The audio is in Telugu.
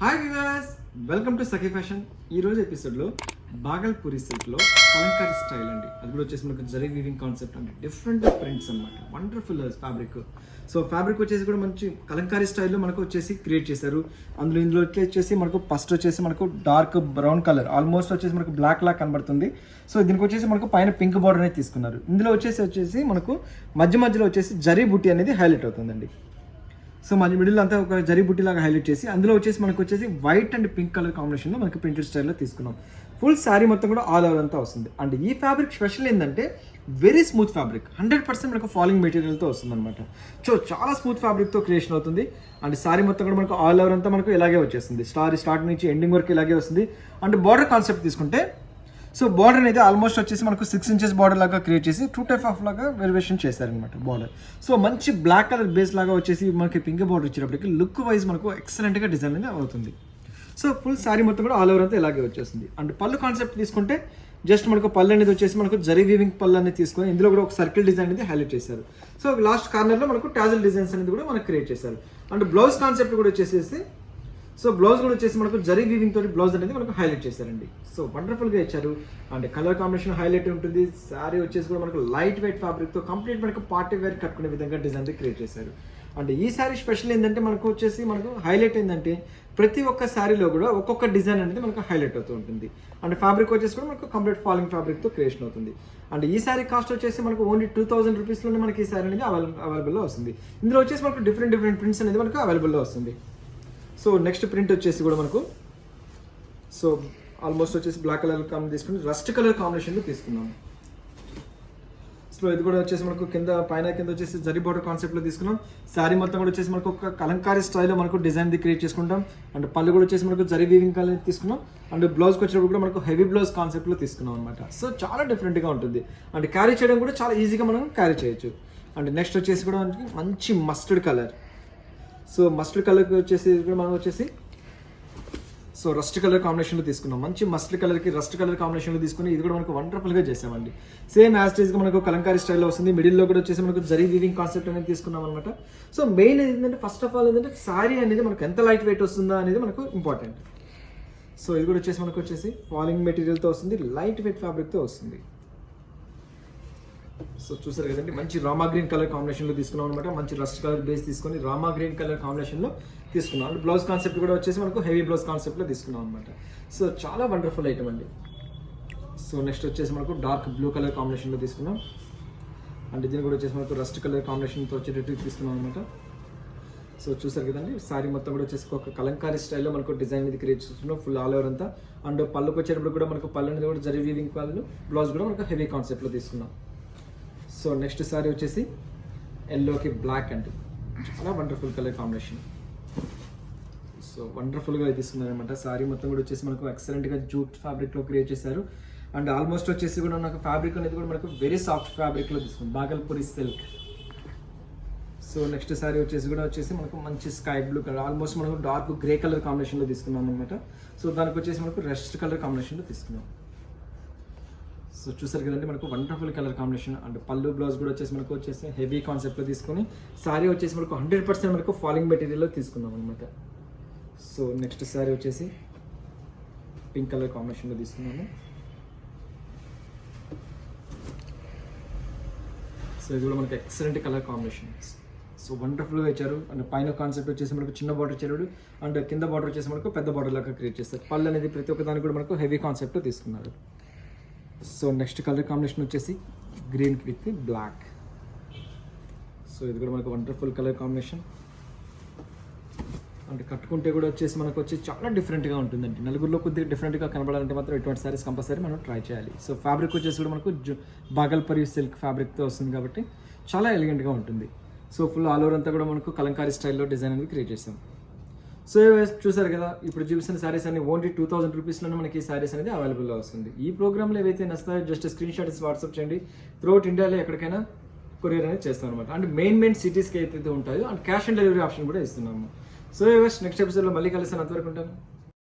Hi viewers, welcome to Sakhi fashion. ఈ రోజు ఎపిసోడ్లో బాగల్పూరి సిల్క్లో కలంకారీ స్టైల్ అండి. అది కూడా వచ్చేసి మనకు జరీ వీవింగ్ కాన్సెప్ట్ అండి. డిఫరెంట్ ప్రింట్స్ అనమాట. Wonderful fabric. సో ఫ్యాబ్రిక్ వచ్చేసి కూడా మంచి కలంకారీ స్టైల్లో మనకు వచ్చేసి క్రియేట్ చేశారు. ఇందులో వచ్చేసి మనకు ఫస్ట్ వచ్చేసి మనకు డార్క్ బ్రౌన్ కలర్, ఆల్మోస్ట్ వచ్చేసి మనకు బ్లాక్ లా కనబడుతుంది. సో దీనికి వచ్చేసి మనకు పైన పింక్ బార్డర్ అనేది తీసుకున్నారు. ఇందులో వచ్చేసి మనకు మధ్యలో వచ్చేసి జరీ బుట్టి అనేది హైలైట్ అవుతుందండి. సో మన మిడిల్ అంతా ఒక జరీ బుట్టి లాగా హైలైట్ చేసి అందులో వచ్చేసి మనకు వచ్చేసి వైట్ అండ్ పింక్ కలర్ కాంబినేషన్లో మనకి ప్రింటెడ్ స్టైల్లో తీసుకున్నాం. ఫుల్ శారీ మొత్తం కూడా ఆల్ ఓవర్ అంతా వస్తుంది. అండ్ ఈ ఫ్యాబ్రిక్ స్పెషల్ ఏంటంటే వెరీ స్మూత్ ఫ్యాబ్రిక్, 100% మనకు ఫాలింగ్ మెటీరియల్తో వస్తుంది అనమాట. సో చాలా స్మూత్ ఫ్యాబ్రిక్తో క్రియేషన్ అవుతుంది. అండ్ శారీ మొత్తం కూడా మనకు ఆల్ ఓవర్ అంతా మనకు ఇలాగే వచ్చేస్తుంది. స్టార్ట్ నుంచి ఎండింగ్ వరకు ఇలాగే వస్తుంది. అండ్ బార్డర్ కాన్సెప్ట్ తీసుకుంటే సో బార్డర్ అనేది ఆల్మోస్ట్ వచ్చేసి మనకు 6 inches బార్డర్ లాగా క్రియేట్ చేసి 2 type ఆఫ్ లాగా వెరివేషన్ చేశారనమాట బార్డర్. సో మంచి బ్లాక్ కలర్ బేస్ లాగా వచ్చేసి మనకి పింక్ బార్డర్ వచ్చేటప్పటికి లుక్ వైజ్ మనకు ఎక్సలెంట్గా డిజైన్ అనేది అవుతుంది. సో ఫుల్ శారీ మొత్తం కూడా ఆల్ ఓవర్ అంతా ఇలాగే వచ్చేస్తుంది. అండ్ పళ్ళు కాన్సెప్ట్ తీసుకుంటే జస్ట్ మనకు పళ్ళు అనేది వచ్చేసి మనకు జరీ వీవింగ్ పళ్ళు అనేది తీసుకొని ఇందులో కూడా ఒక సర్కిల్ డిజైన్ అనేది హైలైట్ చేశారు. సో లాస్ట్ కార్నర్లో మనకు టాజల్ డిజైన్స్ అనేది కూడా మనకు క్రియేట్ చేశారు. అండ్ బ్లౌజ్ కాన్సెప్ట్ కూడా వచ్చేసి సో బ్లౌజ్ కూడా వచ్చేసి మనకు జరీ వీవింగ్ తోటి బ్లౌజ్ అనేది మనకు హైలైట్ చేశారండి. సో వండర్ఫుల్గా ఇచ్చారు. అండ్ కలర్ కాంబినేషన్ హైలైట్ ఉంటుంది. శారీ వచ్చేసి కూడా మనకు లైట్ వెయిట్ ఫ్యాబ్రిక్తో కంప్లీట్ మనకు పార్టీ వేర్ కట్టుకునే విధంగా డిజైన్ క్రియేట్ చేశారు. అండ్ ఈ శారీ స్పెషల్ ఏంటంటే మనకు వచ్చేసి మనకు హైలైట్ ఏంటంటే ప్రతి ఒక్క శారీలో కూడా ఒక్కొక్క డిజైన్ అనేది మనకు హైలైట్ అవుతూ ఉంటుంది. అండ్ ఫ్యాబ్రిక్ వచ్చేసి కూడా మనకు కంప్లీట్ ఫాలింగ్ ఫ్యాబ్రిక్తో క్రియేషన్ అవుతుంది. అండ్ ఈ శారీ కాస్ట్ వచ్చేసి మనకు ఓన్లీ 2000 రూపీస్లోనే మనకి ఈ శారీ అనేది అవైలబుల్లో వస్తుంది. ఇందులో వచ్చేసి మనకు డిఫరెంట్ ప్రింట్స్ అనేది మనకు అవైలబుల్లో వస్తుంది. సో నెక్స్ట్ ప్రింట్ వచ్చేసి కూడా మనకు సో ఆల్మోస్ట్ వచ్చేసి బ్లాక్ కలర్ తీసుకుని రస్ట్ కలర్ కాంబినేషన్లో తీసుకున్నాము. సో ఇది కూడా వచ్చేసి మనకు కింద వచ్చేసి జరీ బార్డర్ కాన్సెప్ట్లో తీసుకున్నాం. శారీ మొత్తం కూడా వచ్చేసి మనకు ఒక కలంకారీ స్టైల్లో మనకు డిజైన్ క్రియేట్ చేసుకుంటాం. అండ్ పళ్ళు కూడా వచ్చేసి మనకు జరీ వీవింగ్ కలర్ తీసుకున్నాం. అండ్ బ్లౌజ్కి వచ్చేటప్పుడు కూడా మనకు హెవీ బ్లౌజ్ కాన్సెప్ట్లో తీసుకున్నాం అనమాట. సో చాలా డిఫరెంట్గా ఉంటుంది. అండ్ క్యారీ చేయడం కూడా చాలా ఈజీగా మనం క్యారీ చేయొచ్చు. అండ్ నెక్స్ట్ వచ్చేసి కూడా మనకి మంచి మస్టర్డ్ కలర్. సో మస్టర్డ్ కలర్కి వచ్చేసి మనం వచ్చేసి సో రస్ట్ కలర్ కాంబినేషన్లో తీసుకున్నాం. మంచి మస్టర్డ్ కలర్కి రస్ట్ కలర్ కాంబినేషన్లో తీసుకుని ఇది కూడా మనకు వండర్ఫుల్గా చేసామండి. సేమ్ యాజ్ టీజ్గా మనకు కలంకారీ స్టైల్లో వస్తుంది. మిడిల్లో కూడా వచ్చేసి మనకు జరీ వీవింగ్ కాన్సెప్ట్ అనేది తీసుకున్నాం అనమాట. సో మెయిన్ ఏంటంటే ఫస్ట్ ఆఫ్ ఆల్ ఏంటంటే శారీ అనేది మనకు ఎంత లైట్ వెయిట్ వస్తుందా అనేది మనకు ఇంపార్టెంట్. సో ఇది కూడా వచ్చేసి మనకు వచ్చేసి ఫాలింగ్ మెటీరియల్తో వస్తుంది, లైట్ వెయిట్ ఫ్యాబ్రిక్తో వస్తుంది. సో చూసారు కదండి, మంచి రామా గ్రీన్ కలర్ కాంబినేషన్లో తీసుకున్నాం అనమాట. మంచి రస్ట్ కలర్ బేస్ తీసుకొని రామా గ్రీన్ కలర్ కాంబినేషన్లో తీసుకున్నాం. అండ్ బ్లౌజ్ కాన్సెప్ట్ కూడా వచ్చేసి మనకు హెవీ బ్లౌజ్ కాన్సెప్ట్లో తీసుకున్నాం అనమాట. సో చాలా వండర్ఫుల్ ఐటమ్ అండి. సో నెక్స్ట్ వచ్చేసి మనకు డార్క్ బ్లూ కలర్ కాంబినేషన్లో తీసుకున్నాం. అండ్ దీని కూడా వచ్చేసి మనకు రస్ట్ కలర్ కాంబినేషన్తో వచ్చేటట్టు తీసుకున్నాం అనమాట. సో చూసారు కదండి, శారీ మొత్తం కూడా వచ్చేసి ఒక కలంకారీ స్టైల్లో మనకు డిజైన్ అనేది క్రియేట్ చేస్తున్నాం ఫుల్ ఆల్ ఓవర్ అంతా. అండ్ పళ్ళుకి వచ్చేటప్పుడు కూడా మనకు పళ్ళు అనేది కూడా జరీ వీవింగ్ పళ్ళు, బ్లౌజ్ కూడా మనకు హెవీ కాన్సెప్ట్లో తీసుకున్నాం. సో నెక్స్ట్ శారీ వచ్చేసి ఎల్లోకి బ్లాక్ అండి. చాలా వండర్ఫుల్ కలర్ కాంబినేషన్. సో వండర్ఫుల్గా తీసుకున్నారు అనమాట. శారీ మొత్తం కూడా వచ్చేసి మనకు ఎక్సలెంట్గా జూట్ ఫ్యాబ్రిక్లో క్రియేట్ చేశారు. అండ్ ఆల్మోస్ట్ వచ్చేసి కూడా మనకు ఫ్యాబ్రిక్ అనేది కూడా మనకు వెరీ సాఫ్ట్ ఫ్యాబ్రిక్లో తీసుకున్నాం, Bhagalpuri silk. So next sari వచ్చేసి మనకు మంచి స్కై బ్లూ కలర్, ఆల్మోస్ట్ మనకు డార్క్ గ్రే కలర్ కాంబినేషన్లో తీసుకున్నాం అనమాట. సో దానికి వచ్చేసి మనకు రెస్ట్ కలర్ కాంబినేషన్లో తీసుకున్నాం. సో చూసారు కదండి, మనకు వండర్ఫుల్ కలర్ కాంబినేషన్. అండ్ పళ్ళు బ్లౌజ్ కూడా మనకు వచ్చేసి హెవీ కాన్సెప్ట్లో తీసుకొని శారీ వచ్చేసి మనకు 100% మనకు ఫాలింగ్ మెటీరియల్లో తీసుకున్నాం అనమాట. సో నెక్స్ట్ శారీ వచ్చేసి పింక్ కలర్ కాంబినేషన్లో తీసుకున్నాము. సో ఇది కూడా మనకు ఎక్సలెంట్ కలర్ కాంబినేషన్. సో వండర్ఫుల్గా ఇచ్చారు. అండ్ పైన కాన్సెప్ట్ వచ్చేసి మనకు చిన్న బార్డర్ ఇచ్చారు. అండ్ కింద బార్డర్ వచ్చేసి మనకు పెద్ద బార్డర్ లాగా క్రియేట్ చేస్తారు. పళ్ళు అనేది ప్రతి ఒక్క దానికి కూడా మనకు హెవీ కాన్సెప్ట్లో తీసుకున్నారు. సో నెక్స్ట్ కలర్ కాంబినేషన్ వచ్చేసి గ్రీన్ విత్ బ్లాక్. సో ఇది కూడా మనకు వండర్ఫుల్ కలర్ కాంబినేషన్. అంటే కట్టుకుంటే కూడా వచ్చేసి మనకు వచ్చి చాలా డిఫరెంట్గా ఉంటుందండి. నలుగురిలో కొద్దిగా డిఫరెంట్గా కనబడాలంటే మాత్రం ఎటువంటి సారీస్ కంపల్సరీ మనం ట్రై చేయాలి. సో ఫ్యాబ్రిక్ వచ్చేసి కూడా మనకు బాగల్పూరి సిల్క్ ఫ్యాబ్రిక్తో వస్తుంది కాబట్టి చాలా ఎలిగెంట్గా ఉంటుంది. సో ఫుల్ ఆల్ ఓవర్ అంతా కూడా మనకు కలంకారీ స్టైల్లో డిజైన్ అనేది క్రియేట్ చేసాం. సో చూసారు కదా, ఇప్పుడు చూపిస్తున్న శారీస్ అన్ని ఓన్లీ 2000 రూపీస్లోనే మనకి ఈ శారీస్ అనేది అవైలబుల్లో వస్తుంది. ఈ ప్రోగ్రామ్లో ఏవైతే నస్తాయో జస్ట్ స్క్రీన్ షాట్స్ వాట్సాప్ చేయండి. త్రూఅవుట్ ఇండియాలో ఎక్కడికైనా కొరియర్ అనేది చేస్తాం అనమాట. అండ్ మెయిన్ సిటీస్కి అయితే ఉంటాయో and cash on delivery option కూడా ఇస్తున్నాము. సో నెక్స్ట్ ఎపిసోడ్లో మళ్ళీ కలిసి అంతవరకు ఉంటాను.